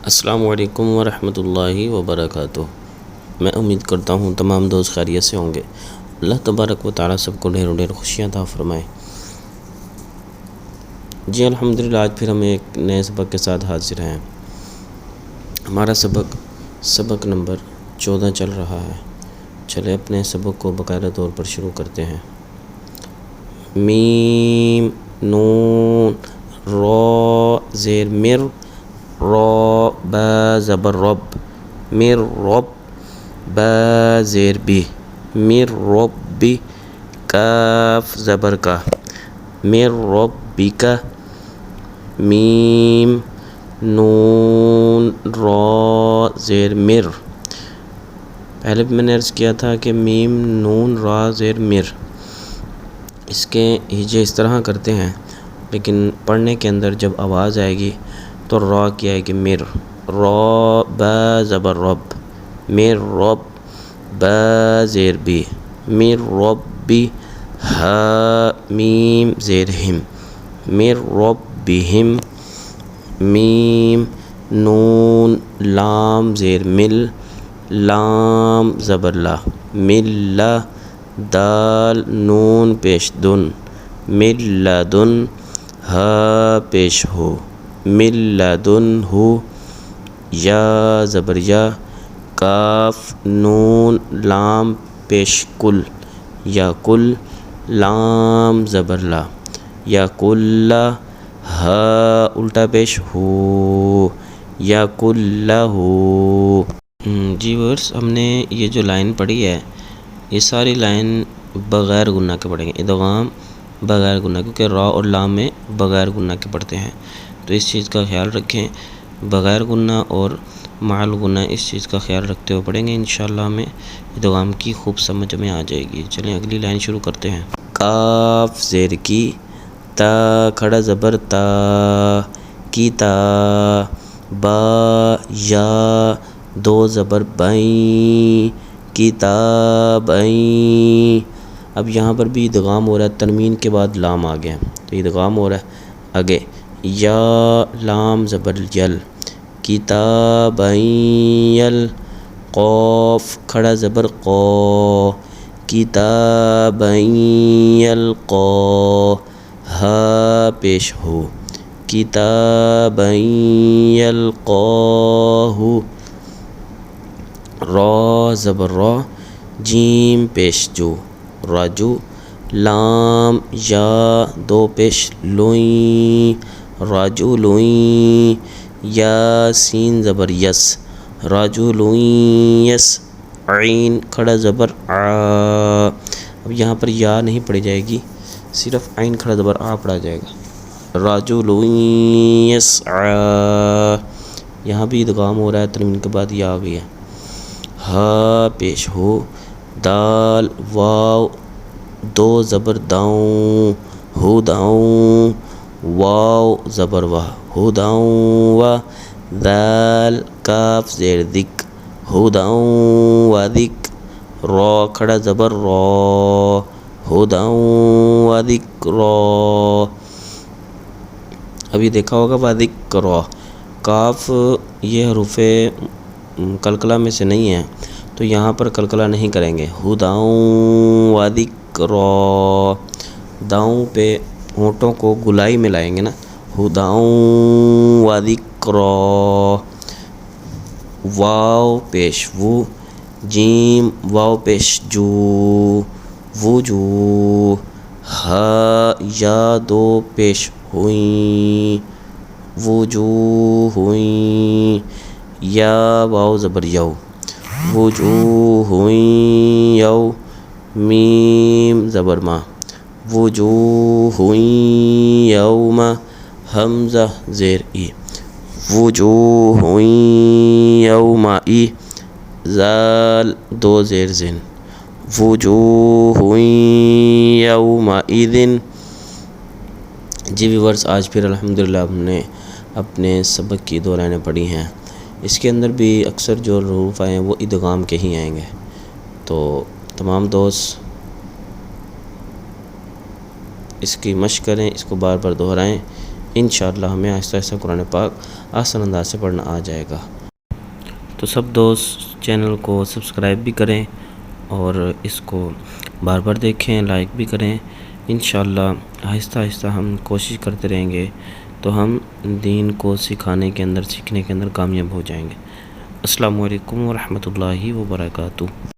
السلام علیکم ورحمۃ اللہ وبرکاتہ۔ میں امید کرتا ہوں تمام دوست خیریت سے ہوں گے۔ اللہ تبارک و تعالیٰ سب کو ڈھیر ڈھیر خوشیاں عطا فرمائے۔ جی الحمدللہ، آج پھر ہم ایک نئے سبق کے ساتھ حاضر ہیں۔ ہمارا سبق نمبر 14 چل رہا ہے۔ چلے اپنے سبق کو باقاعدہ طور پر شروع کرتے ہیں۔ میم نون را زیر مر، را با زبر رب، مر رب، با زیر بی، مر رب بی، کاف زبر کا، مر رب بی کا، میم نون را زیر مر۔ پہلے بھی میں نے عرض کیا تھا کہ میم نون را زیر مر، اس کے ہجے اس طرح کرتے ہیں، لیکن پڑھنے کے اندر جب آواز آئے گی تو را کیا ہے کہ مر، را با زبر رب، مر رب، با زیر بی، مر رب بی، ہا میم زیر ہم، مر رب بہم، میم نون لام زیر مل، لام زبر لا، مل لا، دال نون پیش دن، مل لدن، ہا پیش ہو، مل لدن ہو، یا زبر یا، کاف نون لام پیش کل، یا کل، لام زبر لا، یا کل، ہا الٹا پیش ہو، یا کل ہو۔ جی ورس، ہم نے یہ جو لائن پڑھی ہے، یہ ساری لائن بغیر گنہ کے پڑھیں گے، ادغام بغیر گنہ، کیونکہ را اور لام میں بغیر گنہ کے پڑھتے ہیں، تو اس چیز کا خیال رکھیں۔ بغیر گنہ اور مع گنہ اس چیز کا خیال رکھتے ہوئے پڑھیں گے، انشاءاللہ ہمیں ادغام کی خوب سمجھ میں آ جائے گی۔ چلیں اگلی لائن شروع کرتے ہیں۔ کاف زیر کی، تا کھڑا زبر تا، کی تا، با یا دو زبر بائیں، کتابیں۔ اب یہاں پر بھی ادغام ہو رہا ہے، تنوین کے بعد لام آ گیا، تو ادغام ہو رہا ہے آگے، یا لام زبر یل، کتابیں یل، قوف کھڑا زبر قو، کتابیں یلقا، ہا پیش ہو، کتابیں یلقاہ، را زبر را، جیم پیش جو، راجو، لام یا دو پیش لوئیں، راجولوئیں، یا سین زبر یس، راجولوئیں یس، عین کھڑا زبر آ۔ اب یہاں پر یا نہیں پڑھی جائے گی، صرف عین کھڑا زبر آ پڑھا جائے گا، راجولوئیں یسعی۔ یہاں بھی ادغام ہو رہا ہے، تنوین کے بعد یا آ گئی ہے، ہا پیش ہو، دال واو دو زبر داؤں، ہو داؤں، واو زبر واہ، ہو داؤں وا، دال کاف زیر دک، ہو داؤں و دک، را کھڑا زبر را، ہو داؤں و دک را۔ ابھی دیکھا ہوگا و دک را، کاف یہ حروف قلقلہ میں سے نہیں ہے، تو یہاں پر قلقلہ نہیں کریں گے، ہداؤں و ذکریٰ، داؤں پہ ہونٹوں کو گلائی میں لائیں گے نا، ہداؤں و ذکریٰ، واو پیش وو، جیم واو پیش جو، وجو، ہا یا دو پیش ہوئیں، وجوہوئیں، یا واو زبر یو، وجوہوئیں یو، میم زبر ما، وجوہوئیں یوم، حمزہ زیر ای، وجوہوئیں یومئی، زال دو زیر زن، وجوہوئیں یومئذ۔ جی ویورز، آج پھر الحمدللہ ہم نے اپنے سبق کی دو لائنیں پڑھی ہیں، اس کے اندر بھی اکثر جو حروف آئے ہیں وہ ادغام کے ہی آئیں گے، تو تمام دوست اس کی مشق کریں، اس کو بار بار دہرائیں، انشاءاللہ ہمیں آہستہ آہستہ قرآن پاک آسان انداز سے پڑھنا آ جائے گا۔ تو سب دوست چینل کو سبسکرائب بھی کریں اور اس کو بار بار دیکھیں، لائک بھی کریں۔ انشاءاللہ آہستہ آہستہ ہم کوشش کرتے رہیں گے تو ہم دین کو سکھانے کے اندر، سیکھنے کے اندر کامیاب ہو جائیں گے۔ السلام علیکم ورحمۃ اللہ وبرکاتہ۔